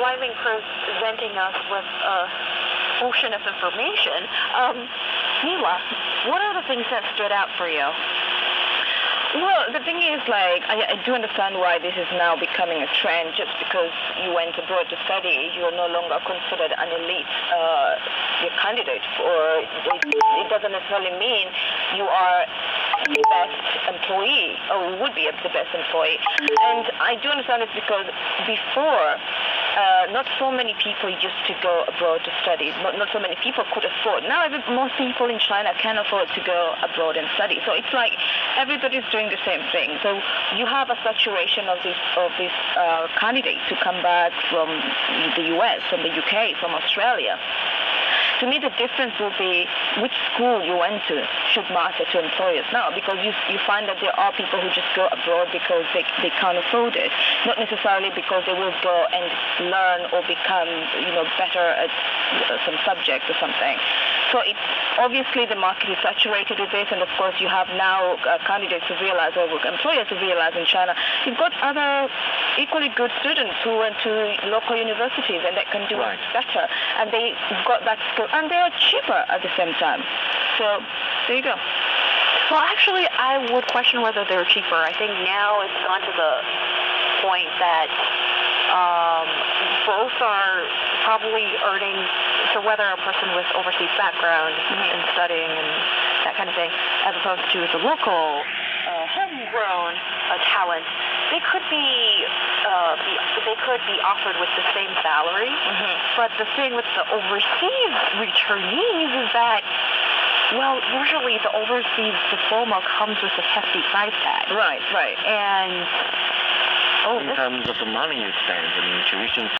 smiling, presenting us with ocean of information. Mila, what are the things that stood out for you? Well, the thing is, I do understand why this is now becoming a trend. Just because you went abroad to study, you are no longer considered an elite candidate, or it doesn't necessarily mean you are the best employee, or would be the best employee. And I do understand it because before, not so many people used to go abroad to study. Not so many people could afford. Now, most people in China can afford to go abroad and study. So it's like everybody's doing the same thing. So you have a saturation of these candidates who come back from the US, from the UK, from Australia. To me, the difference will be which school you went to should matter to employers now, because you find that there are people who just go abroad because they can't afford it, not necessarily because they will go and learn or become better at some subject or something. So it's obviously the market is saturated with this, and of course you have now candidates who realize, or employers who realize in China, you've got other equally good students who went to local universities and that can do it better, and they've got that skill, and they're cheaper at the same time. So there you go. Well, actually, I would question whether they're cheaper. I think now it's gone to the point that both are probably earning, so whether a person with overseas background and studying and that kind of thing, as opposed to the local homegrown talent, they could be offered with the same salary. But the thing with the overseas returnees is that, well, usually the overseas diploma comes with a hefty price tag. Right. And in terms of the money you spend, tuition